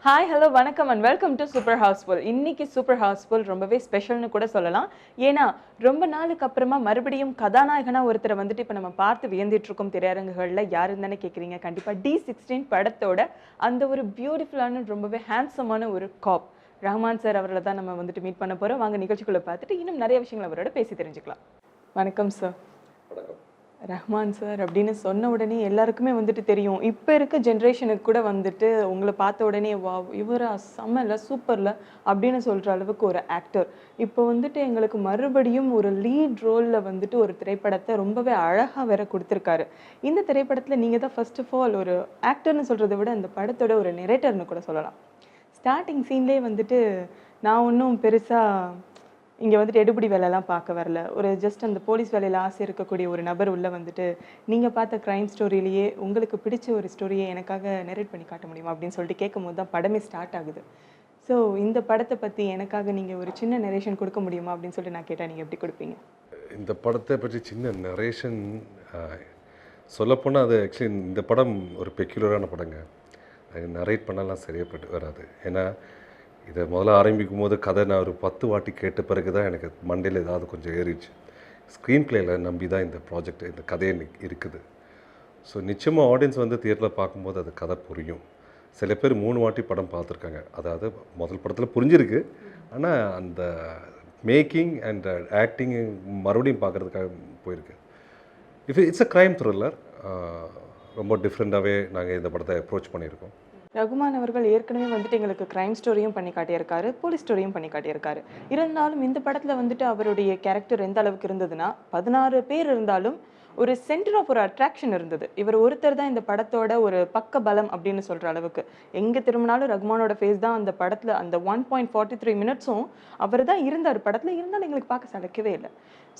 Hi hello வணக்கம் and welcome to super housefull. இன்னைக்கு super housefull ரொம்பவே ஸ்பெஷல்னு கூட சொல்லலாம். ஏன்னா ரொம்ப நாளுக்கு அப்புறமா மறுபடியும் கதாநாயகனா ஒருத்தரை வந்துட்டு இப்போ நம்ம பார்த்து வியந்துட்டு இருக்கோம் திரையரங்குகளில். யாருன்னு தானே கேட்குறீங்க? கண்டிப்பாக D16 படத்தோட அந்த ஒரு பியூட்டிஃபுல்லான ரொம்பவே ஹேண்ட்ஸமான ஒரு காப் ரஹ்மான் சார் அவர்களை தான் நம்ம வந்துட்டு மீட் பண்ண போகிறோம். வாங்க நிகழ்ச்சிக்குள்ளே பார்த்துட்டு இன்னும் நிறைய விஷயங்கள் அவரோட பேசி தெரிஞ்சுக்கலாம். வணக்கம் சார். ரஹ்மான் சார் அப்படின்னு சொன்ன உடனே எல்லாருக்குமே வந்துட்டு தெரியும். இப்போ இருக்க ஜென்ரேஷனுக்கு கூட வந்துட்டு உங்களை பார்த்த உடனே வா இவரா செம்மல சூப்பர்ல அப்படின்னு சொல்கிற அளவுக்கு ஒரு ஆக்டர். இப்போ வந்துட்டு எங்களுக்கு மறுபடியும் ஒரு லீட் ரோலில் வந்துட்டு ஒரு திரைப்படத்தை ரொம்பவே அழகாக வேற கொடுத்துருக்காரு. இந்த திரைப்படத்தில் நீங்கள் தான் ஃபர்ஸ்ட் ஆஃப் ஆல் ஒரு ஆக்டர்னு சொல்கிறத விட அந்த படத்தோட ஒரு நெரேட்டர்னு கூட சொல்லலாம். ஸ்டார்டிங் சீன்லேயே வந்துட்டு நான் ஒன்றும் பெருசாக இங்கே வந்துட்டு எடுபடி வேலைலாம் பார்க்க வரல, ஒரு ஜஸ்ட் அந்த போலீஸ் வேலையில் ஆசை இருக்கக்கூடிய ஒரு நபர் உள்ளே வந்துட்டு நீங்கள் பார்த்த க்ரைம் ஸ்டோரியிலேயே உங்களுக்கு பிடிச்ச ஒரு ஸ்டோரியை எனக்காக நெரேட் பண்ணி காட்ட முடியுமா அப்படின்னு சொல்லிட்டு கேட்கும் போது தான் படமே ஸ்டார்ட் ஆகுது. ஸோ இந்த படத்தை பற்றி எனக்காக நீங்கள் ஒரு சின்ன நெரேஷன் கொடுக்க முடியுமா அப்படின்னு சொல்லிட்டு நான் கேட்டால் நீங்கள் எப்படி கொடுப்பீங்க? இந்த படத்தை பற்றி சின்ன நரேஷன் சொல்லப்போனால் அது ஆக்சுவலி இந்த படம் ஒரு பெக்யூலரான படங்க. அது நரேட் பண்ணலாம் சரியாப்பட்டு வராது. ஏன்னா இதை முதல்ல ஆரம்பிக்கும் போது கதை நான் ஒரு 10 வாட்டி கேட்ட பிறகு தான் எனக்கு மண்டையில் ஏதாவது கொஞ்சம் ஏறிச்சு. ஸ்க்ரீன் பிளேயில் நம்பி தான் இந்த ப்ராஜெக்ட் இந்த கதையை இருக்குது. ஸோ நிச்சயமாக ஆடியன்ஸ் வந்து தியேட்டரில் பார்க்கும்போது அது கதை புரியும். சில பேர் 3 வாட்டி படம் பார்த்துருக்காங்க. அதாவது முதல் படத்தில் புரிஞ்சிருக்கு, ஆனால் அந்த மேக்கிங் அண்ட் ஆக்டிங் மறுபடியும் பார்க்குறதுக்காக போயிருக்கு. It's a crime thriller. ரொம்ப டிஃப்ரெண்ட்டாகவே நாங்கள் இந்த படத்தை அப்ரோச் பண்ணியிருக்கோம். ரகுமான் அவர்கள் ஏற்கனவே வந்துட்டு எங்களுக்கு க்ரைம் ஸ்டோரியும் பண்ணி காட்டியிருக்காரு, போலீஸ் ஸ்டோரியும் பண்ணி காட்டியிருக்காரு. இருந்தாலும் இந்த படத்தில் வந்துட்டு அவருடைய கேரக்டர் எந்த அளவுக்கு இருந்ததுன்னா 16 பேர் இருந்தாலும் ஒரு சென்டர் ஆஃப் ஒரு அட்ராக்ஷன் இருந்தது. இவர் ஒருத்தர் தான் இந்த படத்தோட ஒரு பக்க பலம் அப்படின்னு சொல்கிற அளவுக்கு. எங்கே திரும்பினாலும் ரகுமானோட ஃபேஸ் தான் அந்த படத்தில். அந்த 1.43 மினிட்ஸும் அவர் தான் இருந்தார் படத்தில். இருந்தாலும் எங்களுக்கு பார்க்க சளைக்கவே இல்லை.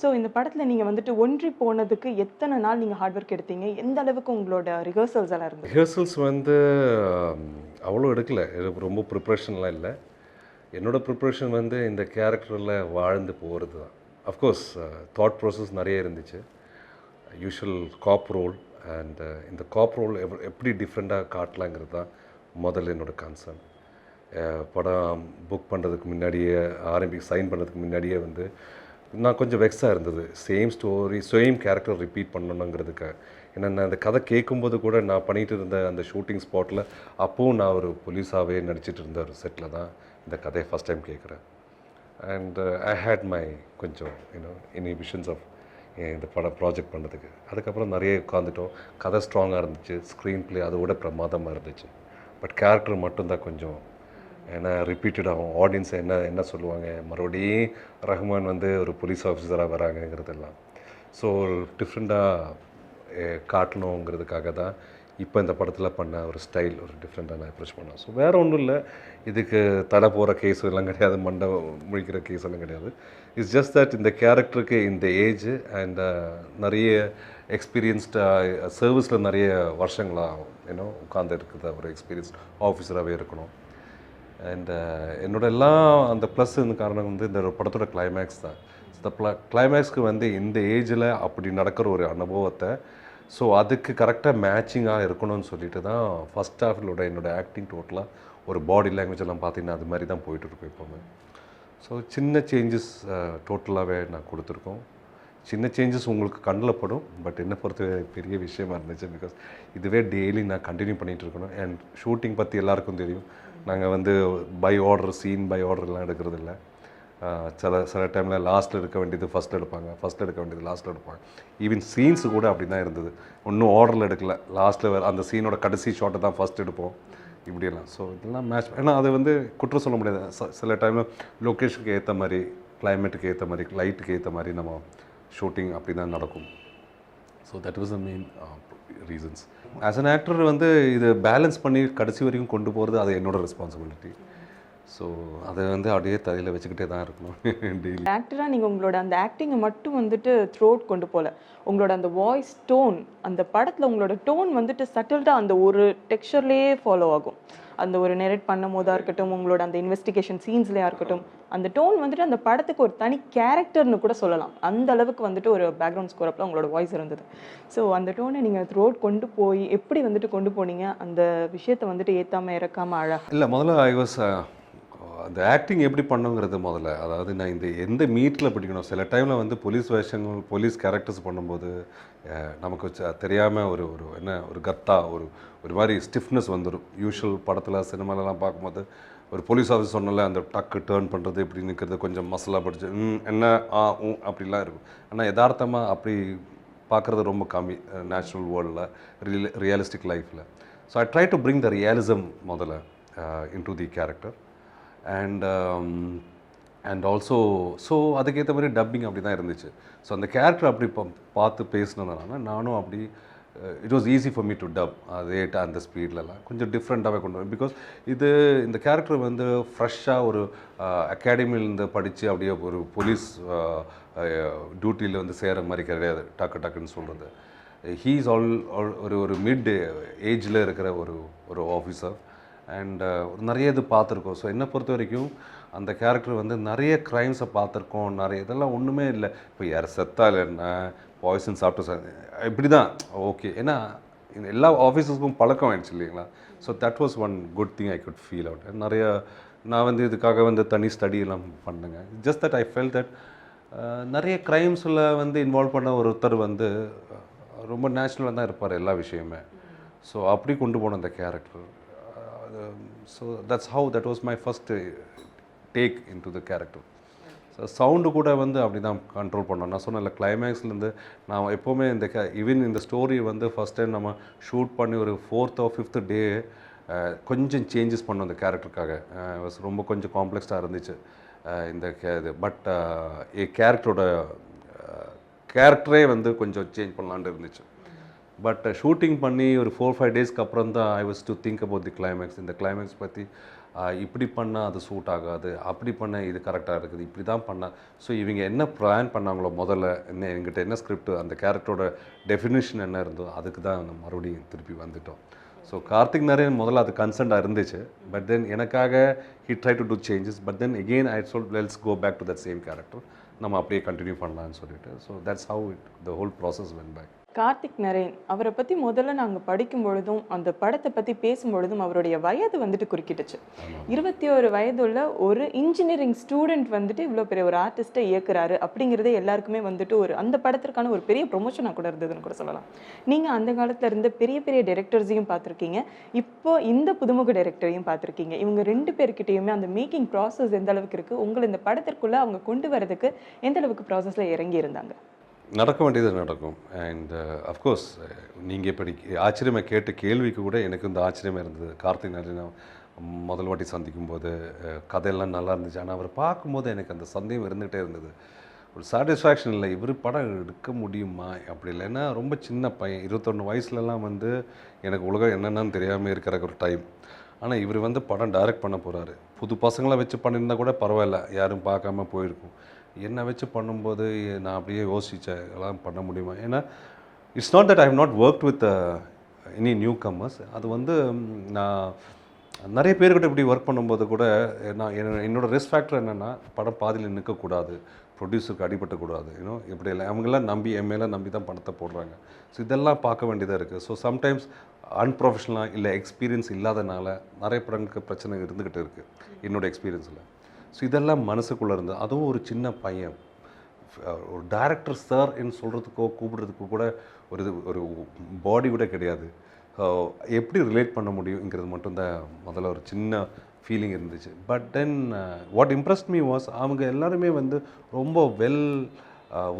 ஸோ இந்த படத்தில் நீங்கள் வந்துட்டு ஒன்றி போனதுக்கு எத்தனை நாள் நீங்கள் ஹார்ட் ஒர்க் எடுத்தீங்க? எந்த அளவுக்கு உங்களோட ரிஹர்சல்ஸ் எல்லாம் இருந்தது? ரிஹர்சல்ஸ் வந்து அவ்வளோ எடுக்கலை, ரொம்ப ப்ரிப்ரேஷன்லாம் இல்லை. என்னோடய ப்ரிப்ரேஷன் வந்து இந்த கேரக்டரில் வாழ்ந்து போகிறது தான். அஃப்கோர்ஸ் தாட் ப்ராசஸ் நிறைய இருந்துச்சு. யூஷுவல் காப் ரோல் அண்ட் இந்த காப் ரோல் எப்படி டிஃப்ரெண்ட்டாக காட்டலாங்கிறது தான் முதல்ல என்னோடய கன்சர்ன். படம் புக் பண்ணுறதுக்கு முன்னாடியே சைன் பண்ணுறதுக்கு முன்னாடியே வந்து நான் கொஞ்சம் வெக்ஸாக இருந்தது. Same story same character repeat பண்ணணுங்கிறதுக்காக. ஏன்னா நான் அந்த கதை கேட்கும்போது கூட நான் பண்ணிகிட்டு இருந்த அந்த ஷூட்டிங் ஸ்பாட்டில் அப்போவும் நான் ஒரு போலீஸாகவே நடிச்சிட்டு இருந்த ஒரு செட்டில் தான் இந்த கதையை ஃபஸ்ட் டைம் கேட்குறேன். அண்ட் ஐ ஹேட் மை கொஞ்சம் இனிபிஷன்ஸ் ஆஃப் இந்த படம் ப்ராஜெக்ட் பண்ணுறதுக்கு. அதுக்கப்புறம் நிறைய உட்காந்துட்டோம். கதை ஸ்ட்ராங்காக இருந்துச்சு, ஸ்க்ரீன் ப்ளே அதை விட பிரமாதமாக இருந்துச்சு. பட் கேரக்டர் மட்டும்தான் கொஞ்சம் ஏன்னா ரிப்பீட்டட் ஆகும். ஆடியன்ஸ் என்ன சொல்லுவாங்க, மறுபடியும் ரஹ்மான் வந்து ஒரு போலீஸ் ஆஃபீஸராக வராங்கங்கிறதெல்லாம். ஸோ டிஃப்ரெண்ட்டாக காட்டணுங்கிறதுக்காக தான் இப்போ இந்த படத்தில் பண்ண ஒரு ஸ்டைல் ஒரு டிஃப்ரெண்ட்டாக நான் அப்ரோச் பண்ணேன். ஸோ வேறு ஒன்றும் இல்லை, இதுக்கு தலை போகிற கேஸும் எல்லாம் கிடையாது, மண்டை முழிக்கிற கேஸ் எல்லாம் கிடையாது. இட்ஸ் ஜஸ்ட் தட் இந்த கேரக்டருக்கு இந்த ஏஜ் அண்ட் நிறைய எக்ஸ்பீரியன்ஸ்டாக சர்வீஸில் நிறைய வருஷங்களாக உட்காந்து இருக்கிற ஒரு எக்ஸ்பீரியன்ஸ் ஆஃபீஸராகவே இருக்கணும். அண்ட் என்னோட எல்லாம் அந்த ப்ளஸ் காரணம் வந்து இந்த படத்தோட கிளைமேக்ஸ் தான். இந்த கிளைமேக்ஸ்க்கு வந்து இந்த ஏஜில் அப்படி நடக்கிற ஒரு அனுபவத்தை ஸோ அதுக்கு கரெக்டாக மேட்சிங்காக இருக்கணும்னு சொல்லிட்டு தான் ஃபஸ்ட் ஹாஃபிலோட என்னோடய ஆக்டிங் டோட்டலாக ஒரு பாடி லாங்குவேஜ் எல்லாம் பார்த்தீங்கன்னா அது மாதிரி தான் போயிட்டுருக்கோம் எப்போவுமே. ஸோ சின்ன சேஞ்சஸ் டோட்டலாகவே நான் கொடுத்துருக்கோம். சின்ன சேஞ்சஸ் உங்களுக்கு கண்ணில் படும், பட் என்னை பொறுத்த பெரிய விஷயமா இருந்துச்சு. பிகாஸ் இதுவே டெய்லி நான் கண்டினியூ பண்ணிகிட்டு இருக்கணும். அண்ட் ஷூட்டிங் பற்றி எல்லாருக்கும் தெரியும், நாங்கள் வந்து பை ஆர்டர் சீன் பை ஆர்டர்லாம் எடுக்கிறது இல்லை. சில டைமில் லாஸ்ட்டில் எடுக்க வேண்டியது ஃபஸ்ட்டில் எடுப்பாங்க, ஃபஸ்ட்டில் எடுக்க வேண்டியது லாஸ்ட்டில் எடுப்பாங்க. ஈவன் சீன்ஸு கூட அப்படி தான் இருந்தது. ஒன்றும் ஆர்டரில் எடுக்கல, லாஸ்ட்டில் அந்த சீனோட கடைசி ஷாட்டை தான் ஃபஸ்ட் எடுப்போம் இப்படியெல்லாம். ஸோ இதெல்லாம் மேட்ச். ஏன்னா அது வந்து குற்றம் சொல்ல முடியாது. சில டைமில் லொக்கேஷனுக்கு ஏற்ற மாதிரி, கிளைமேட்டுக்கு ஏற்ற மாதிரி, லைட்டுக்கு ஏற்ற மாதிரி நம்ம ஷூட்டிங் அப்படி தான் நடக்கும். So that was the main reasons. As an actor வந்து இது பேலன்ஸ் பண்ணி கடைசி வரைக்கும் கொண்டு போகிறது அது என்னோடய ரெஸ்பான்சிபிலிட்டி. ஸோ அதை வந்து அப்படியே தலையில் வச்சுக்கிட்டே தான் இருக்கணும் டெய்லி. ஆக்டரா நீங்க உங்களோட அந்த ஆக்டிங்கை மட்டும் வந்துட்டு த்ரூ அவுட் கொண்டு போல, உங்களோட அந்த வாய்ஸ் டோன், அந்த படத்துல உங்களோட டோன் வந்துட்டு சட்டில்டா அந்த ஒரு டெக்ஸ்சர்லயே ஃபாலோ ஆகும். அந்த ஒரு நெரேட் பண்ணும் போதா இருக்கட்டும், உங்களோட அந்த இன்வெஸ்டிகேஷன் சீன்ஸ்லயா இருக்கட்டும், அந்த டோன் வந்துட்டு அந்த படத்துக்கு ஒரு தனி கேரக்டர்னு கூட சொல்லலாம். அந்த அளவுக்கு வந்துட்டு ஒரு பேக்ரவுண்ட் ஸ்கோர் அப்பலாம் உங்களோட வாய்ஸ் இருந்தது. ஸோ அந்த டோனை நீங்க த்ரூ அவுட் கொண்டு போய் எப்படி வந்துட்டு கொண்டு போனீங்க? அந்த விஷயத்தை வந்துட்டு ஏத்தாம இறக்காம அழகா. இல்லை, முதல்ல ஐ வாஸ் அந்த ஆக்டிங் எப்படி பண்ணுங்கிறது முதல்ல. அதாவது நான் இந்த எந்த மீட்டில் பிடிக்கணும். சில டைமில் வந்து போலீஸ் வேஷங்கள், போலீஸ் கேரக்டர்ஸ் பண்ணும்போது நமக்கு தெரியாமல் ஒரு ஒரு என்ன ஒரு கத்தா ஒரு ஒரு மாதிரி ஸ்டிஃப்னஸ் வந்துடும். யூஷுவல் படத்தில் சினிமாலலாம் பார்க்கும்போது ஒரு போலீஸ் ஆஃபீஸ் சொன்னால அந்த டக்கு டேர்ன் பண்ணுறது இப்படி நிற்கிறது கொஞ்சம் மசாலா படிச்சு என்ன அப்படிலாம் இருக்கும். ஆனால் யதார்த்தமாக அப்படி பார்க்குறது ரொம்ப கம்மி நேச்சுரல் வேர்ல்டில், ரியலிஸ்டிக் லைஃப்பில். So I try to bring the realism முதல்ல into the character. And also so அதுக்கேற்ற மாதிரி டப்பிங் அப்படி தான் இருந்துச்சு. ஸோ அந்த கேரக்டர் அப்படி பார்த்து பேசினதுனால நானும் அப்படி it was easy for me to dub அதே அந்த ஸ்பீட்லலாம் கொஞ்சம் டிஃப்ரெண்ட்டாகவே கொண்டு வரும். பிகாஸ் இந்த கேரக்டர் வந்து ஃப்ரெஷ்ஷாக ஒரு அகாடமியிலேருந்து படித்து அப்படியே ஒரு போலீஸ் டியூட்டியில் வந்து சேர மாதிரி கிடையாது டக்குன்னு சொல்கிறது. ஹீ இஸ் ஒரு மிட் ஏஜில் இருக்கிற ஒரு ஆஃபீஸர். அண்ட் நிறைய இது பார்த்துருக்கோம். ஸோ என்னை பொறுத்த வரைக்கும் அந்த கேரக்டர் வந்து நிறைய க்ரைம்ஸை பார்த்துருக்கோம். நிறைய இதெல்லாம் ஒன்றுமே இல்லை. இப்போ யார் செத்தா இல்லை என்ன பாய்சன் சாப்பிட்டு இப்படி தான் ஓகே. ஏன்னா எல்லா ஆஃபீஸர்ஸ்க்கும் பழக்கம் ஆகிடுச்சு இல்லைங்களா. So that was one good thing I good feel out. நிறைய நான் வந்து இதுக்காக வந்து தனி ஸ்டடியெல்லாம் பண்ணுங்க. Just that I felt that நிறைய க்ரைம்ஸில் வந்து இன்வால்வ் பண்ண ஒருத்தர் வந்து ரொம்ப நேச்சுரலாக தான் இருப்பார் எல்லா விஷயமே. ஸோ அப்படி கொண்டு போன அந்த character. So that's how that was my first take in to the character. So sound கூட வந்து அப்படி தான் கண்ட்ரோல் பண்ணோம். நான் சொன்னேன்ல, கிளைமேக்ஸ்லேருந்து நான் எப்போவுமே இந்த ஈவன் இந்த ஸ்டோரி வந்து ஃபஸ்ட் டைம் நம்ம ஷூட் பண்ணி ஒரு 4th or 5th டே கொஞ்சம் சேஞ்சஸ் பண்ணோம் அந்த கேரக்டருக்காக. ரொம்ப கொஞ்சம் காம்ப்ளெக்ஸாக இருந்துச்சு இந்த இது. பட் கேரக்டரோட கேரக்டரே வந்து கொஞ்சம் சேஞ்ச் பண்ணலான்ட்டு இருந்துச்சு. பட் ஷூட்டிங் பண்ணி ஒரு 4-5 டேஸ்க்கு அப்புறம் தான் I was to think about the climax. இந்த கிளைமேக்ஸ் பற்றி இப்படி பண்ணால் அது சூட் ஆகாது, அப்படி பண்ண இது கரெக்டாக இருக்குது, இப்படி தான் பண்ணால். ஸோ இவங்க என்ன பிளான் பண்ணாங்களோ முதல்ல, எங்கிட்ட என்ன ஸ்கிரிப்ட், அந்த கேரக்டரோட டெஃபினிஷன் என்ன இருந்தோ அதுக்கு தான் நம்ம மறுபடியும் திருப்பி வந்துட்டோம். ஸோ கார்த்திக் நரேன் முதல்ல அது கன்சர்ன்டாக இருந்துச்சு. பட் தென் எனக்காக he try to do changes. But then again I சொல் let's go back to that same character, நம்ம அப்படியே கண்டினியூ பண்ணலான்னு சொல்லிட்டு. So that's how the whole process went back. Karthik Naren அவரை பற்றி முதல்ல நாங்கள் படிக்கும் பொழுதும் அந்த படத்தை பற்றி பேசும் பொழுதும் அவருடைய வயது வந்துட்டு குறுக்கிட்டுச்சு. 21 வயதுள்ள ஒரு இன்ஜினியரிங் ஸ்டூடெண்ட் வந்துட்டு இவ்வளோ பெரிய ஒரு ஆர்டிஸ்ட்டை இயக்குறாரு அப்படிங்கிறதே எல்லாருக்குமே வந்துட்டு ஒரு அந்த படத்திற்கான ஒரு பெரிய ப்ரொமோஷனாக கூட இருந்ததுன்னு கூட சொல்லலாம். நீங்கள் அந்த காலத்தில் இருந்த பெரிய பெரிய டைரக்டர்ஸையும் பார்த்துருக்கீங்க, இப்போ இந்த புதுமுக டைரக்டரையும் பார்த்துருக்கீங்க. இவங்க 2 பேர்கிட்டையுமே அந்த மேக்கிங் ப்ராசஸ் எந்த அளவுக்கு இருக்குது, உங்களை இந்த படத்திற்குள்ளே அவங்க கொண்டு வரதுக்கு எந்த அளவுக்கு ப்ராசஸில் இறங்கி இருந்தாங்க? நடக்க வேண்டியது நடக்கும். அண்ட் அஃப்கோர்ஸ் நீங்கள் இப்படி ஆச்சரியமாக கேட்ட கேள்விக்கு கூட எனக்கு இந்த ஆச்சரியமாக இருந்தது. கார்த்திக் நரேனை முதல் வாட்டி சந்திக்கும் போது கதையெல்லாம் நல்லா இருந்துச்சு. ஆனால் அவர் பார்க்கும்போது எனக்கு அந்த சந்தேகம் இருந்துகிட்டே இருந்தது. ஒரு சாட்டிஸ்ஃபேக்ஷன் இல்லை, இவர் படம் எடுக்க முடியுமா அப்படி இல்லை. ஏன்னா ரொம்ப சின்ன பையன், 21 வயசுலலாம் வந்து எனக்கு உலகம் என்னென்னு தெரியாமல் இருக்கிற ஒரு டைம். ஆனால் இவர் வந்து படம் டைரக்ட் பண்ண போகிறாரு. புது பசங்களை வச்சு பண்ணியிருந்தா கூட பரவாயில்ல, யாரும் பார்க்காம போயிருக்கும். என்னை வச்சு பண்ணும்போது நான் அப்படியே யோசித்தேன், எல்லாம் பண்ண முடியுமா. ஏன்னா it's not that I have not work with any newcomers. அது வந்து நான் நிறைய பேர்கிட்ட இப்படி ஒர்க் பண்ணும்போது கூட நான் என்னோடய ரெஸ்ட் ஃபேக்டர் என்னென்னா, படம் பாதியில் நிற்கக்கூடாது, ப்ரொடியூசருக்கு அடிபட்டக்கூடாது. இப்படி இல்லை, அவங்களாம் நம்பி எம்ஏலாம் நம்பி தான் பணத்தை போடுறாங்க. ஸோ இதெல்லாம் பார்க்க வேண்டியதாக இருக்குது. ஸோ சம்டைம்ஸ் அன்ப்ரொஃபஷனலாக இல்லை எக்ஸ்பீரியன்ஸ் இல்லாதனால நிறைய படங்களுக்கு பிரச்சனை இருந்துக்கிட்டு இருக்குது என்னோடய எக்ஸ்பீரியன்ஸில். ஸோ இதெல்லாம் மனசுக்குள்ளே இருந்தது. அதுவும் ஒரு சின்ன பையன், ஒரு டைரக்டர் சார் என்று சொல்கிறதுக்கோ கூப்பிடுறதுக்கோ கூட ஒரு பாடி கூட கிடையாது. எப்படி ரிலேட் பண்ண முடியுங்கிறது மட்டும்தான் முதல்ல ஒரு சின்ன ஃபீலிங் இருந்துச்சு. But then what impressed me was, அவங்க எல்லாருமே வந்து ரொம்ப வெல்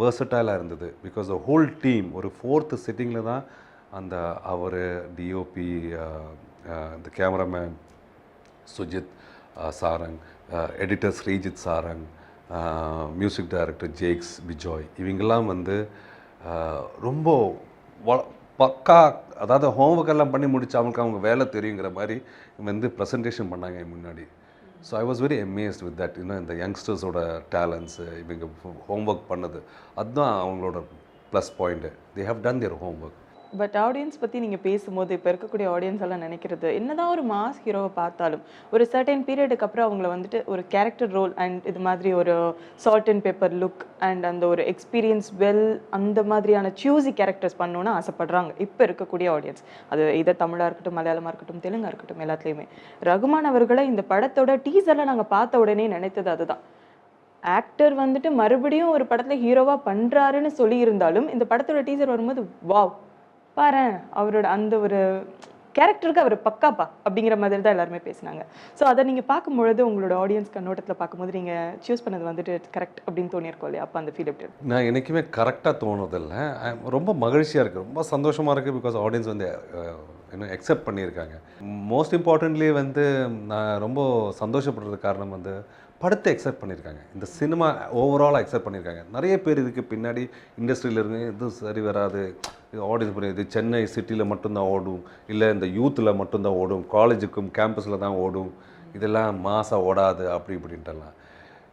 வேர்சட்டைலாக இருந்தது. பிகாஸ் த ஹோல் டீம் ஒரு 4th சிட்டிங்கில் தான் அந்த அவர் டிஓபி, இந்த cameraman Sujith Sarang, editor Sreejith Sarang, music director Jakes Bijoy, இவங்கெல்லாம் வந்து ரொம்ப பக்கா, அதாவது ஹோம்ஒர்க் எல்லாம் பண்ணி முடிச்சு அவங்களுக்கு அவங்க வேலை தெரியுங்கிற மாதிரி வந்து ப்ரெசன்டேஷன் பண்ணாங்க முன்னாடி. So I was very amazed with that. இன்னும் இந்த யங்ஸ்டர்ஸோட டேலண்ட்ஸு இவங்க ஹோம்ஒர்க் பண்ணது அதுதான் அவங்களோட plus point. They have done their homework. But audience பற்றி நீங்கள் பேசும்போது இப்போ இருக்கக்கூடிய ஆடியன்ஸ் எல்லாம் நினைக்கிறது என்னதான் ஒரு மாஸ் ஹீரோவை பார்த்தாலும் ஒரு சர்டன் பீரியடுக்கு அப்புறம் அவங்கள வந்துட்டு ஒரு கேரக்டர் ரோல் அண்ட் இது மாதிரி ஒரு salt and paper look and அந்த ஒரு எக்ஸ்பீரியன்ஸ் வெல் அந்த மாதிரியான சூஸி கேரக்டர்ஸ் பண்ணணும்னு ஆசைப்படுறாங்க இப்போ இருக்கக்கூடிய ஆடியன்ஸ். அது இதை தமிழாக இருக்கட்டும், மலையாளமாக இருக்கட்டும், தெலுங்காக இருக்கட்டும், எல்லாத்துலேயுமே. ரகுமான் அவர்களை இந்த படத்தோட டீசரில் நாங்கள் பார்த்த உடனே நினைத்தது அதுதான். ஆக்டர் வந்துட்டு மறுபடியும் ஒரு படத்தில் ஹீரோவாக பண்ணுறாருன்னு சொல்லியிருந்தாலும் இந்த படத்தோட டீசர் வரும்போது வாவ் பாரேன் அவரோட அந்த ஒரு கேரக்டருக்கு அவர் பக்காப்பா அப்படிங்கிற மாதிரி தான் எல்லாருமே பேசினாங்க. ஸோ அதை நீங்கள் பார்க்கும்பொழுது உங்களோட ஆடியன்ஸ் கண்ணோட்டத்தில் பார்க்கும்போது நீங்கள் சூஸ் பண்ணது வந்துட்டு கரெக்ட் அப்படின்னு தோணியிருக்கோம் இல்லையா? அப்போ அந்த ஃபீல் எப்படி இருக்கு? நான் என்றைக்குமே கரெக்டாக தோணுதில்லை. ரொம்ப மகிழ்ச்சியாக இருக்குது, ரொம்ப சந்தோஷமாக இருக்குது. பிகாஸ் ஆடியன்ஸ் வந்து இன்னும் அக்செப்ட் பண்ணியிருக்காங்க. மோஸ்ட் இம்பார்ட்டன்ட்லி வந்து நான் ரொம்ப சந்தோஷப்படுறது காரணம் வந்து படத்தை அக்செப்ட் பண்ணியிருக்காங்க. இந்த சினிமா ஓவரால் அக்செப்ட் பண்ணியிருக்காங்க. நிறைய பேர் இதுக்கு பின்னாடி இண்டஸ்ட்ரியில் இருந்து இது சரி வராது, இது ஆடியன்ஸ் பண்ணி இது சென்னை சிட்டியில் மட்டும்தான் ஓடும், இல்லை இந்த யூத்தில் மட்டும்தான் ஓடும், காலேஜுக்கும் கேம்பஸில் தான் ஓடும், இதெல்லாம் மாசாக ஓடாது அப்படி இப்படின்ட்டுலாம்.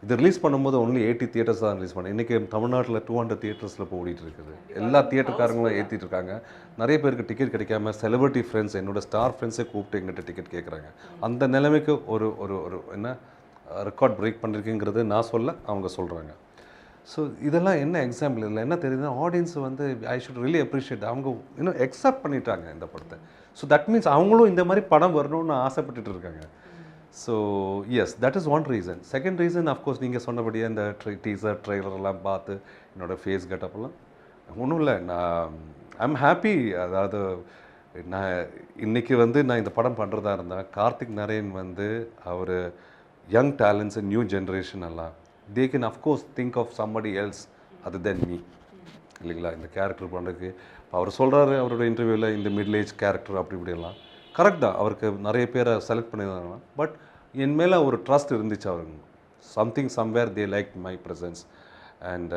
இது ரிலீஸ் பண்ணும்போது ஒன்லி 80 தியேட்டர்ஸ் தான் ரிலீஸ் பண்ணேன். இன்றைக்கி தமிழ்நாட்டில் 200 தியேட்டர்ஸில் இப்போ ஓடிட்டு இருக்குது. எல்லா தியேட்டர்காரங்களும் ஏற்றிட்டு இருக்காங்க. நிறைய பேருக்கு டிக்கெட் கிடைக்காம செலிபிரிட்டி ஃப்ரெண்ட்ஸ், என்னோடய ஸ்டார் ஃப்ரெண்ட்ஸே கூப்பிட்டு எங்கிட்ட டிக்கெட் கேட்குறாங்க. அந்த நிலைமைக்கு ஒரு ஒரு ஒரு என்ன ரெக்கார்ட் பிரேக் பண்ணியிருக்குங்கிறது நான் சொல்ல, அவங்க சொல்கிறாங்க. ஸோ இதெல்லாம் என்ன எக்ஸாம்பிள், இதில் என்ன தெரியுதுன்னா ஆடியன்ஸ் வந்து ஐ ஷுட் ரியலி அப்ரிஷியேட். அவங்க இன்னும் அக்செப்ட் பண்ணிட்டாங்க இந்த படத்தை. ஸோ தட் மீன்ஸ் அவங்களும் இந்த மாதிரி படம் வரணும்னு ஆசைப்பட்டுட்டு இருக்காங்க. So yes, that is one reason. Second reason of course நீங்கள் சொன்னபடியே இந்த டீசர் ட்ரெய்லர்லாம் பார்த்து என்னோடய ஃபேஸ் கெட்டப்பெல்லாம் ஒன்றும் இல்லை. நான் ஐம் ஹாப்பி. அதாவது நான் இன்றைக்கி வந்து நான் இந்த படம் பண்ணுறதா இருந்தால் கார்த்திக் நரேன் வந்து அவர் யங் டேலண்ட்ஸ் நியூ ஜென்ரேஷன் எல்லாம் they can of course think of somebody else other than me இல்லைங்களா? இந்த கேரக்டர் பண்ணுறதுக்கு அவர் சொல்கிறாரு அவரோட இன்டர்வியூவில் இந்த மிடில் ஏஜ் கேரக்டர் அப்படி இப்படியெல்லாம் கரெக்ட் தான். அவருக்கு நிறைய பேரை செலக்ட் பண்ணியிருந்தாங்க. பட் என் மேலே ஒரு ட்ரஸ்ட் இருந்துச்சு அவருக்கு. Something somewhere they like my presence. And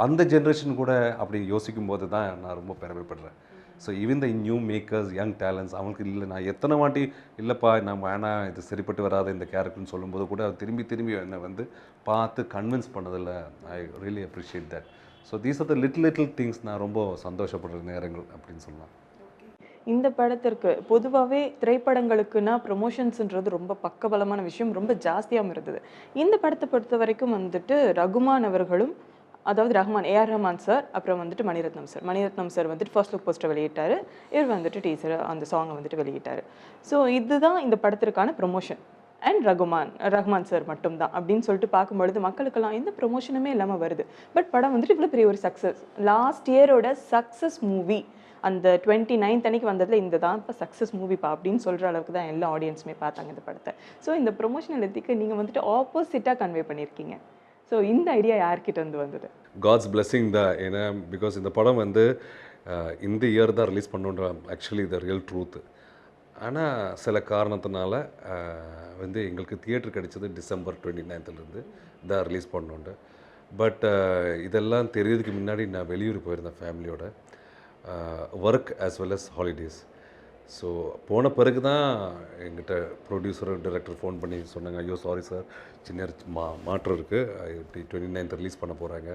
அந்த ஜென்ரேஷன் கூட அப்படி யோசிக்கும் போது தான் நான் ரொம்ப பெருமைப்படுறேன். So even the new makers young talents அவங்களுக்கு இல்லை, நான் எத்தனை வாட்டி இல்லைப்பா நான் வேணாம் இது சரிப்பட்டு வராது இந்த கேரக்டர்னு சொல்லும்போது கூட திரும்பி திரும்பி என்னை வந்து பார்த்து கன்வின்ஸ் பண்ணதில்லை. I really appreciate that. So these are the little things நான் ரொம்ப சந்தோஷப்படுற நேரங்கள் அப்படின்னு சொல்லலாம். இந்த படத்திற்கு பொதுவாகவே திரைப்படங்களுக்குன்னா ப்ரொமோஷன்ஸ்ன்றது ரொம்ப பக்கபலமான விஷயம், ரொம்ப ஜாஸ்தியாகவும் இருந்தது. இந்த படத்தை பொறுத்த வரைக்கும் வந்துட்டு ரகுமான் அவர்களும், அதாவது ஏஆர் ரஹ்மான் சார், அப்புறம் வந்துட்டு மணிரத்னம் சார் வந்துட்டு ஃபர்ஸ்ட் லுக் போஸ்டர் வெளியிட்டார். இவர் வந்துட்டு டீசர் அந்த சாங்கை வந்துட்டு வெளியிட்டார். ஸோ இதுதான் இந்த படத்திற்கான ப்ரொமோஷன். அண்ட் ரஹ்மான் சார் மட்டும்தான் அப்படின்னு சொல்லிட்டு பார்க்கும்பொழுது மக்களுக்கெல்லாம் எந்த ப்ரொமோஷனுமே இல்லாமல் வருது. பட் படம் வந்துட்டு இவ்வளோ பெரிய ஒரு சக்ஸஸ். லாஸ்ட் இயரோட சக்ஸஸ் மூவி அந்த 29th அன்னைக்கு வந்ததில் இந்த தான் இப்போ சக்ஸஸ் மூவிப்பா அப்படின்னு சொல்கிற அளவுக்கு தான் எல்லா ஆடியன்ஸுமே பார்த்தாங்க இந்த படத்தை. ஸோ இந்த ப்ரொமோஷனல் எத்திக்கு நீங்கள் வந்துட்டு ஆப்போசிட்டாக கன்வே பண்ணியிருக்கீங்க. ஸோ இந்த ஐடியா யார்கிட்ட இருந்து வந்தது? காட்ஸ் பிளெஸிங் தான். ஏன்னா பிகாஸ் இந்த படம் வந்து இந்த இயர் தான் ரிலீஸ் பண்ணுன்ற ஆக்சுவலி த ரியல் ட்ரூத்து. ஆனால் சில காரணத்தினால வந்து எங்களுக்கு தியேட்டர் கிடைச்சது December 29th தான் ரிலீஸ் பண்ணோண்டு. பட் இதெல்லாம் தெரியறதுக்கு முன்னாடி நான் வெளியூர் போயிருந்தேன் ஃபேமிலியோட, work as well as holidays. So போன பிறகு தான் எங்கிட்ட ப்ரொடியூசர் டைரக்டர் ஃபோன் பண்ணி சொன்னாங்க, ஐயோ சாரி சார் சின்ன மாற்றம் இருக்குது, இப்படி 29th ரிலீஸ் பண்ண போகிறாங்க,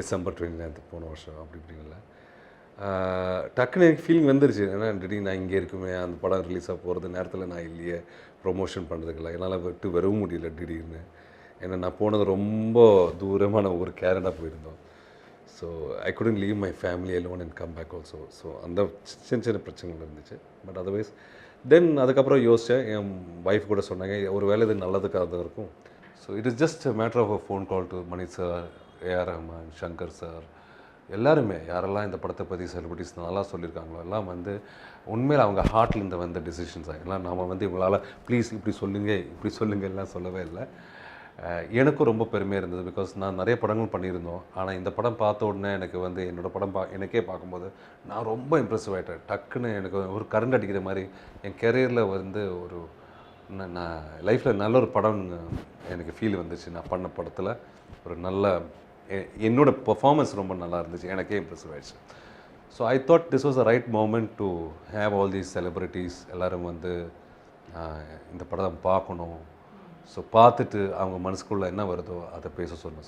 December 29th போன வருஷம் அப்படி இப்படிங்கள. டக்குன்னு எனக்கு ஃபீலிங் வந்துருச்சு. ஏன்னா திடீர்னு நான் இங்கே இருக்குமே, அந்த படம் ரிலீஸ் ஆக போகிறது நேரத்தில் நான் இல்லையே, ப்ரொமோஷன் பண்ணுறதுக்குள்ள என்னால் விட்டு வரவும் முடியல திடீர்னு. ஏன்னா நான் போனது ரொம்ப தூரமான ஒரு கேனடா போயிருந்தோம். So I couldn't leave my family alone and come back also. So அந்த சின்ன சின்ன பிரச்சனைகள் இருந்துச்சு. பட் அதர்வைஸ் தென் அதுக்கப்புறம் யோசித்தேன். என் ஒய்ஃப் கூட சொன்னாங்க, ஒரு வேலை இது நல்லதுக்காக தான் இருக்கும். So it is just matter of a phone call to Mani sir, AR Rahman, Shankar sir, எல்லாருமே யாரெல்லாம் இந்த படத்தை பற்றி செலிபிரிட்டிஸ் நல்லா சொல்லியிருக்காங்களோ எல்லாம் வந்து உண்மையில் அவங்க ஹார்ட்லேருந்து வந்த டிசிஷன்ஸ் எல்லாம். நாம் வந்து இவங்களால் ப்ளீஸ் இப்படி சொல்லுங்கள் எல்லாம் சொல்லவே இல்லை. எனக்கும் ரொம்ப பெருமையாக இருந்தது. பிகாஸ் நான் நிறைய படங்கள் பண்ணியிருந்தோம். ஆனால் இந்த படம் பார்த்த உடனே எனக்கு வந்து என்னோடய படம் எனக்கே பார்க்கும்போது நான் ரொம்ப இம்ப்ரெசிவ் ஆகிட்டேன். டக்குன்னு எனக்கு ஒரு கரண்ட் அடிக்கிற மாதிரி என் கெரியரில் வந்து ஒரு நான் லைஃப்பில் நல்ல ஒரு படம் எனக்கு ஃபீல் வந்துச்சு. நான் பண்ண படத்தில் ஒரு நல்ல என்னோடய பெர்ஃபார்மன்ஸ் ரொம்ப நல்லா இருந்துச்சு, எனக்கே இம்ப்ரெசிவ் ஆகிடுச்சு. So I thought this was a right moment to have all these celebrities எல்லோரும் வந்து இந்த படம் பார்க்கணும். ஸோ பார்த்துட்டு அவங்க மனசுக்குள்ளே என்ன வருதோ அதை பேச சொன்னேன்.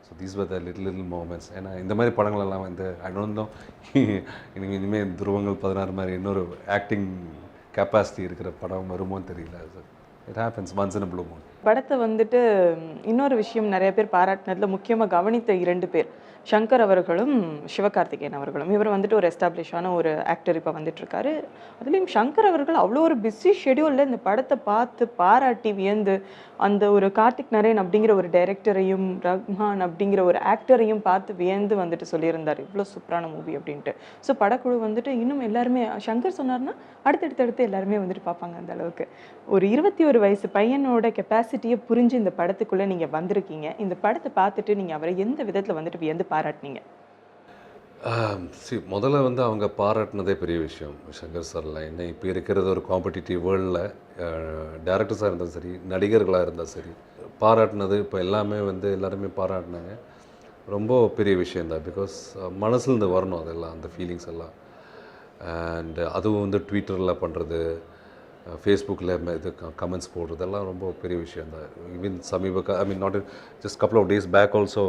So these var the little moments. ஏன்னா இந்த மாதிரி படங்களெல்லாம் வந்து ஐ டோன்ட் நோ எனக்கு இனிமேல் துருவங்கள் 16 மாதிரி இன்னொரு ஆக்டிங் கெப்பாசிட்டி இருக்கிற படம் வருமோன்னு தெரியல. It happens once in a blue Moon. படத்தை வந்துட்டு இன்னொரு விஷயம் நிறைய பேர் பாராட்டினதுல முக்கியமாக கவனித்த 2 பேர், சங்கர் அவர்களும் சிவகார்த்திகேயன் அவர்களும். இவர் வந்துட்டு ஒரு எஸ்டாப்ளிஷான ஒரு ஆக்டர் இப்போ வந்துட்டு இருக்காரு. அதுலேயும் சங்கர் அவர்கள் அவ்வளோ ஒரு பிஸி ஷெடியூலில் இந்த படத்தை பார்த்து பாராட்டி வியந்து அந்த ஒரு கார்த்திக் நரேன் அப்படிங்கிற ஒரு டைரக்டரையும் ரஹ்மான் அப்படிங்கிற ஒரு ஆக்டரையும் பார்த்து வியந்து வந்துட்டு சொல்லியிருந்தார் இவ்வளோ சூப்பரான மூவி அப்படின்ட்டு. ஸோ படக்குழு வந்துட்டு இன்னும் எல்லாருமே சங்கர் சொன்னார்னா அடுத்தடுத்து எல்லாருமே வந்துட்டு பார்ப்பாங்க. அந்த அளவுக்கு ஒரு 21 வயசு பையனோட கெப்பாசிட்டியை புரிஞ்சு இந்த படத்துக்குள்ளே நீங்கள் வந்திருக்கீங்க. இந்த படத்தை பார்த்துட்டு நீங்கள் அவரை எந்த விதத்தில் வந்துட்டு வியந்து பாராட்டினீங்க? முதல்ல வந்து அவங்க பாராட்டினதே பெரிய விஷயம் சங்கர் சார்லாம். என்ன இப்போ இருக்கிறது ஒரு காம்படிட்டிவ் வேர்ல்டில் டேரக்டர்ஸாக இருந்தாலும் சரி, நடிகர்களாக இருந்தாலும் சரி, பாராட்டினது இப்போ எல்லாமே வந்து எல்லாருமே பாராட்டினாங்க. ரொம்ப பெரிய விஷயந்தான். பிகாஸ் மனசுலேருந்து வரணும் அதெல்லாம், அந்த ஃபீலிங்ஸ் எல்லாம். அண்ட் அதுவும் வந்து ட்விட்டரில் பண்ணுறது, ஃபேஸ்புக்கில் இது கமெண்ட்ஸ் போடுறதெல்லாம் ரொம்ப பெரிய விஷயந்தான். Even I mean not just couple of days back also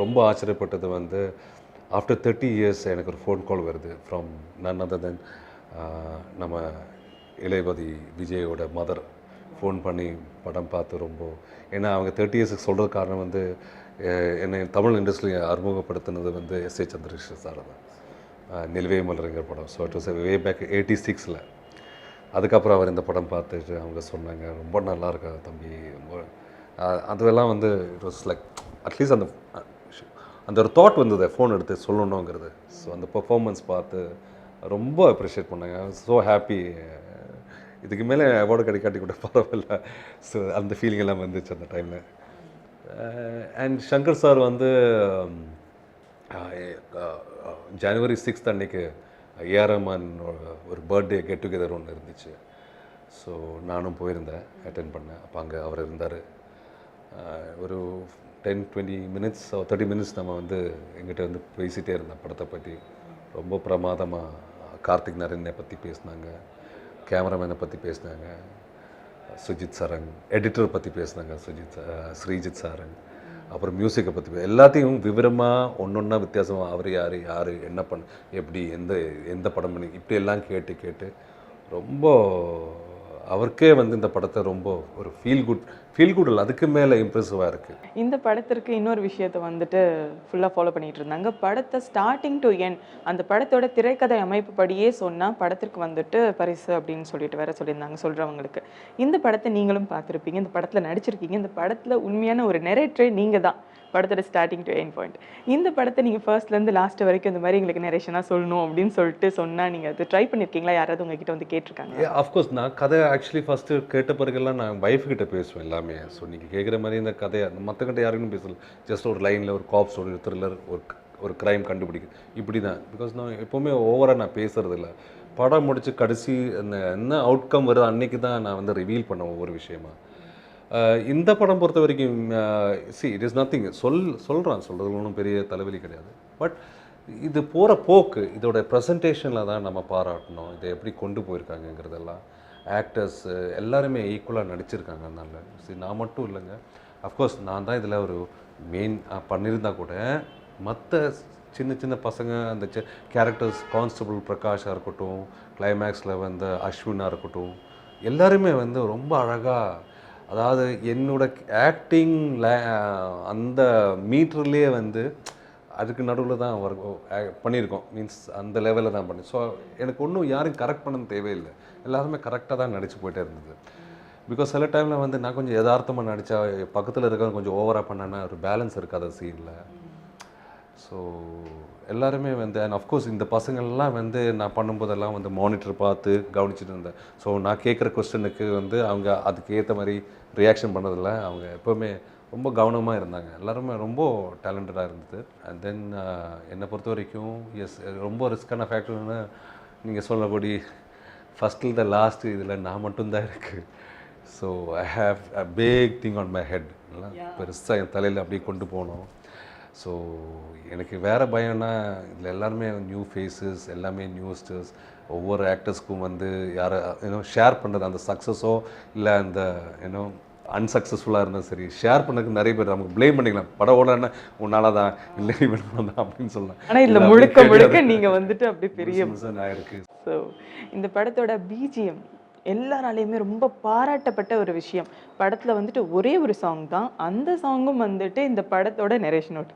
ரொம்ப ஆச்சரியப்பட்டது வந்து ஆஃப்டர் 30 இயர்ஸ் எனக்கு ஒரு ஃபோன் கால் வருது ஃப்ரம் நன் அதர் தென் நம்ம இளையபதி விஜயோட மதர் ஃபோன் பண்ணி படம் பார்த்து ரொம்ப, ஏன்னா அவங்க 30 இயர்ஸுக்கு சொல்கிறது காரணம் வந்து என்னை தமிழ் இண்டஸ்ட்ரியை அறிமுகப்படுத்தினது வந்து எஸ்.ஏ. சந்திரசேகர் சார் தான். நிலவே மலருங்கிற படம். So it was way back 86ல். அதுக்கப்புறம் அவர் இந்த படம் பார்த்துட்டு அவங்க சொன்னாங்க ரொம்ப நல்லா இருக்கா தம்பி. அதுவெல்லாம் வந்து இட் வாஸ் லைக் அட்லீஸ்ட் அந்த ஒரு தாட் வந்தது ஃபோன் எடுத்து சொல்லணுங்கிறது. ஸோ அந்த பெர்ஃபார்மன்ஸ் பார்த்து ரொம்ப அப்ரிஷியேட் பண்ணாங்க. So happy. இதுக்கு மேலே அவார்டு கிடைக்காட்டி கூட பரவாயில்ல. ஸோ அந்த ஃபீலிங் எல்லாம் வந்துச்சு அந்த டைமில். அண்ட் சங்கர் சார் வந்து ஜனவரி 6th அன்னைக்கு ஏஆர் ரஹ்மான் ஒரு பர்த்டே கெட் டுகெதர் ஒன்று இருந்துச்சு. ஸோ நானும் போயிருந்தேன், அட்டென்ட் பண்ணேன். அப்போ அங்கே அவர் இருந்தார். ஒரு 10-20 minutes 30 minutes நம்ம வந்து எங்கிட்ட வந்து பேசிகிட்டே இருந்தேன் படத்தை பற்றி. ரொம்ப பிரமாதமாக கார்த்திக் நரேனை பற்றி பேசினாங்க, கேமராமேனை பற்றி பேசினாங்க, சுஜித் சரங் எடிட்டர் பற்றி பேசினாங்க, ஸ்ரீஜித் சாரங், அப்புறம் மியூசிக்கை பற்றி எல்லாத்தையும் விவரமாக ஒன்றொன்னா வித்தியாசமாக அவர் யார் என்ன எப்படி எந்த படம் பண்ணி இப்படி எல்லாம் கேட்டு ரொம்ப அவருக்கே வந்து இந்த படத்தை ரொம்ப ஒரு ஃபீல் குட் இல்லை, அதுக்கு மேலே இம்ப்ரெசிவாக இருக்குது. இந்த படத்திற்கு இன்னொரு விஷயத்தை வந்துட்டு ஃபுல்லாக ஃபாலோ பண்ணிட்டு இருந்தாங்க. படத்தை ஸ்டார்டிங் டு எண்ட் அந்த படத்தோட திரைக்கதை அமைப்பு படியே சொன்னால் படத்திற்கு வந்துட்டு பரிசு அப்படின்னு சொல்லிட்டு வேற சொல்லியிருந்தாங்க சொல்கிறவங்களுக்கு. இந்த படத்தை நீங்களும் பார்த்துருப்பீங்க, இந்த படத்தில் நடிச்சிருக்கீங்க. இந்த படத்தில் உண்மையான ஒரு நெரேட்டரே நீங்கள் தான், படத்தோட ஸ்டார்டிங் டு எண்ட் பாயிண்ட். இந்த படத்தை நீங்கள் ஃபர்ஸ்ட்லேருந்து லாஸ்ட் வரைக்கும் இந்த மாதிரி எங்களுக்கு நெரேஷனாக சொல்லணும் அப்படின்னு சொல்லிட்டு சொன்னால் நீங்கள் அது ட்ரை பண்ணியிருக்கீங்களா? யாராவது உங்ககிட்ட வந்து கேட்டிருக்காங்க? அஃப்கோர்ஸ் நான் கதை ஆக்சுவலி ஃபஸ்ட்டு கேட்ட பிறகுலாம் நான் ஒய்ஃப்கிட்ட பேசுவேன் எல்லாமே. ஸோ நீங்கள் கேட்குற மாதிரி இந்த கதையை மற்றக்கிட்ட யாருக்கும் பேசல. ஜஸ்ட் ஒரு லைனில் ஒரு காப் ஸ்டோரி, ஒரு த்ரில்லர், ஒரு க்ரைம் கண்டுபிடிக்கும் இப்படி தான். பிகாஸ் நான் எப்போவுமே ஓவராக நான் பேசுறது இல்லை. படம் முடித்து கடைசி என்ன அவுட்கம் வருது அன்றைக்கி தான் நான் வந்து ரிவீல் பண்ணேன் ஒவ்வொரு விஷயமா. இந்த படம் பொறுத்த வரைக்கும் இட் இஸ் நத்திங். சொல்கிறது ஒன்றும் பெரிய தலைவலி கிடையாது. பட் இது போகிற போக்கு, இதோட ப்ரெசன்டேஷனில் தான் நம்ம பாராட்டணும். இதை எப்படி கொண்டு போயிருக்காங்கங்கிறதெல்லாம். ஆக்டர்ஸ் எல்லாருமே ஈக்குவலாக நடிச்சிருக்காங்க. அதனால நான் மட்டும் இல்லைங்க, அஃப்கோர்ஸ் நான் தான் இதில் ஒரு மெயின் பண்ணியிருந்தால் கூட மற்ற சின்ன பசங்க அந்த கேரக்டர்ஸ், கான்ஸ்டபிள் பிரகாஷாக இருக்கட்டும், கிளைமேக்ஸில் வந்து அஸ்வினாக இருக்கட்டும், எல்லாருமே வந்து ரொம்ப அழகாக, அதாவது என்னோட ஆக்டிங்கில் அந்த மீட்டர்லேயே வந்து அதுக்கு நடுவில் தான் பண்ணியிருக்கோம். மீன்ஸ் அந்த லெவலில் தான் பண்ணி. ஸோ எனக்கு ஒன்றும் யாரும் கரெக்ட் பண்ண தேவையில்லை, எல்லாருமே கரெக்டாக தான் நடிச்சு போயிட்டே இருந்தது. பிகாஸ் சில டைமில் வந்து நான் கொஞ்சம் யதார்த்தமாக நடித்தா பக்கத்தில் இருக்கிறவங்க கொஞ்சம் ஓவராக பண்ணேன்னா ஒரு பேலன்ஸ் இருக்காது சீனில். ஸோ எல்லாருமே வந்து அண்ட் அஃப்கோர்ஸ் இந்த பசங்கள்லாம் வந்து நான் பண்ணும்போதெல்லாம் வந்து மானிட்டர் பார்த்து கவனிச்சுட்டு இருந்தேன். ஸோ நான் கேட்குற கொஸ்டனுக்கு வந்து அவங்க அதுக்கு ஏற்ற மாதிரி ரியாக்ஷன் பண்ணதில்லை. அவங்க எப்போவுமே ரொம்ப கவனமாக இருந்தாங்க. எல்லாருமே ரொம்ப டேலண்டடாக இருந்தது. அண்ட் தென் என்னை பொறுத்த வரைக்கும் ரொம்ப ரிஸ்கான ஃபேக்டர்னு நீங்கள் சொல்லபடி ஃபஸ்ட்டில் த லாஸ்ட் இதில் நான் மட்டும்தான் இருக்குது. So I have a big thing on my head. பெருசாக என் தலையில் அப்படியே கொண்டு போனோம். ஸோ எனக்கு வேறு பயம்னா இதில் எல்லாருமே நியூ ஃபேஸஸ், எல்லாமே நியூஸ்டர்ஸ். ஒவ்வொரு ஆக்டர்ஸ்க்கும் வந்து யாரை ஷேர் பண்ணுறது அந்த சக்ஸஸோ இல்லை அந்த அன்சக்ஸஸ்ஃபுல்லாக இருந்தாலும் சரி ஷேர் பண்ணதுக்கு நிறைய பேர் நமக்கு ப்ளேம் பண்ணிக்கலாம். படம் ஓடனா உன்னால தான் இல்லை இவனால தான் அப்படின்னு சொல்லலாம். ஆனா இதுல முழுக்க முழுக்க நீங்க வந்துட்டு அப்படி பெரிய ஆயிருக்கு. ஸோ இந்த படத்தோட பிஜிஎம் எல்லாராலையுமே ரொம்ப பாராட்டப்பட்ட ஒரு விஷயம். படத்துல வந்துட்டு ஒரே ஒரு சாங் தான், அந்த சாங்கும் வந்துட்டு இந்த படத்தோட நரேஷன் நோட்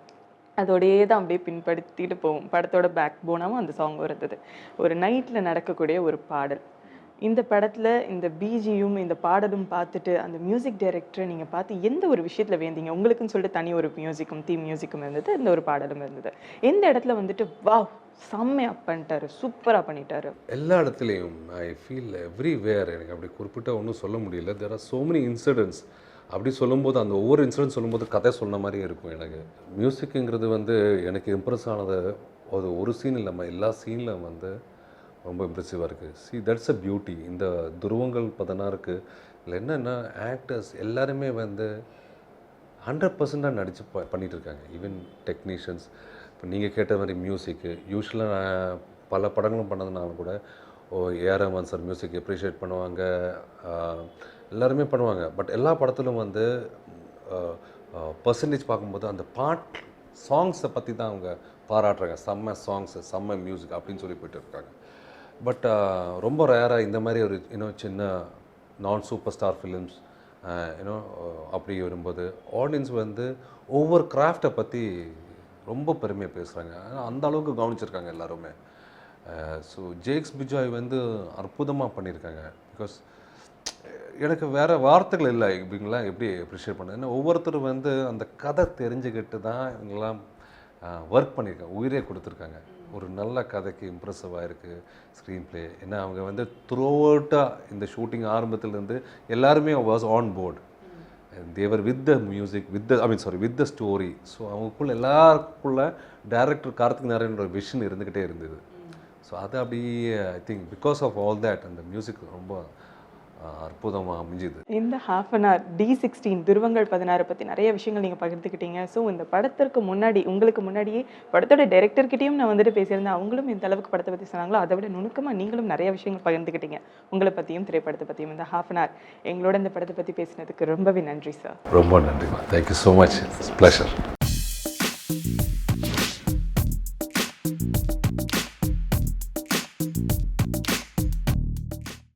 அதோடையே தான் அப்படியே பின்படுத்திட்டு போகும். படத்தோட பேக் போனாவும் அந்த சாங் இருந்தது. ஒரு நைட்ல நடக்கக்கூடிய ஒரு பாடல். இந்த படத்துல இந்த பிஜியும் இந்த பாடலும் பார்த்துட்டு அந்த மியூசிக் டைரக்டரை நீங்க பார்த்து எந்த ஒரு விஷயத்துல வேந்தீங்க? உங்களுக்குன்னு சொல்லிட்டு தனி ஒரு மியூசிக்கும் தீம் மியூசிக்கும் இருந்தது, இந்த ஒரு பாடலும் இருந்தது. எந்த இடத்துல வந்துட்டு வாவ் செம்மையா பண்ணிட்டாரு, சூப்பரா பண்ணிட்டாரு? எல்லா இடத்துலையும் ஐ ஃபீல் எவ்ரிவேர். எனக்கு அப்படி குறிப்பிட்ட ஒன்றும் சொல்ல முடியல. There are so many incidents. அப்படி சொல்லும்போது அந்த ஒவ்வொரு இன்சிடென்ட் சொல்லும்போது கதை சொன்ன மாதிரியே இருக்கும். எனக்கு மியூசிக்குங்கிறது வந்து எனக்கு இம்ப்ரெஸ் ஆனது அது ஒரு சீன் இல்லாமல் எல்லா சீனில் வந்து ரொம்ப இம்ப்ரெசிவாக இருக்குது. See that's a beauty. இந்த துருவங்கள் 16க்கு இதில் என்னென்னா ஆக்டர்ஸ் எல்லாருமே வந்து 100% நடித்து பண்ணிகிட்டு இருக்காங்க. Even technicians. இப்போ நீங்கள் கேட்ட மாதிரி மியூசிக்கு யூஸ்வலாக நான் பல படங்களும் பண்ணதுனால கூட AR Rahman sir music appreciate பண்ணுவாங்க, எல்லாருமே பண்ணுவாங்க. பட் எல்லா படத்திலும் வந்து பர்சன்டேஜ் பார்க்கும்போது அந்த சாங்ஸை பற்றி தான் அவங்க பாராட்டுறாங்க. செம்ம சாங்ஸு செம்ம மியூசிக் அப்படின்னு சொல்லி போயிட்டு இருக்காங்க. பட் ரொம்ப ரேராக இந்த மாதிரி ஒரு சின்ன நான் சூப்பர் ஸ்டார் ஃபிலிம்ஸ் அப்படி வரும்போது ஆடியன்ஸ் வந்து ஒவ்வொரு கிராஃப்டை பற்றி ரொம்ப பெருமையாக பேசுகிறாங்க. அந்த அளவுக்கு கவனிச்சிருக்காங்க எல்லாருமே. ஸோ ஜேக்ஸ் பிஜாய் வந்து அற்புதமாக பண்ணியிருக்காங்க. பிகாஸ் எனக்கு வேறு வார்த்தைகள் இல்லை இப்படிங்களாம் எப்படி அப்ரிஷியேட் பண்ண. ஏன்னா ஒவ்வொருத்தரும் வந்து அந்த கதை தெரிஞ்சுக்கிட்டு தான் இவங்கெல்லாம் ஒர்க் பண்ணியிருக்காங்க, உயிரே கொடுத்துருக்காங்க. ஒரு நல்ல கதைக்கு இம்ப்ரெசிவாக இருக்குது ஸ்க்ரீன் ப்ளே. ஏன்னா அவங்க வந்து த்ரூஅவுட்டாக இந்த ஷூட்டிங் ஆரம்பத்துலேருந்து எல்லாருமே was on board. They were with the music with the story. So அவங்களுக்குள்ள எல்லாருக்குள்ள டைரக்டர் கார்த்திக் நாராயணோட விஷன் இருந்துக்கிட்டே இருந்தது. ஸோ அது அப்படி I think because of all that அந்த மியூசிக் ரொம்ப அற்புதமாக அமைஞ்சுது. இந்த ஹாஃப் அன் ஹவர் D16 துருவங்கள் 16 பற்றி நிறைய விஷயங்கள் நீங்கள் பகிர்ந்துக்கிட்டீங்க. ஸோ இந்த படத்திற்கு முன்னாடி உங்களுக்கு முன்னாடியே படத்தோட டைரக்டர்கிட்டையும் நான் வந்துட்டு பேசியிருந்தேன். அவங்களும் இந்த அளவுக்கு படத்தை பற்றி சொன்னாங்களோ அதை விட நுணுக்கமாக நீங்களும் நிறைய விஷயங்கள் பகிர்ந்துக்கிட்டீங்க, உங்களை பற்றியும் திரைப்படத்தை பற்றியும். இந்த ஹாஃப் அன் ஹவர் எங்களோட இந்த படத்தை பற்றி பேசினதுக்கு ரொம்பவே நன்றி சார். ரொம்ப நன்றி. Thank you so much. It's pleasure.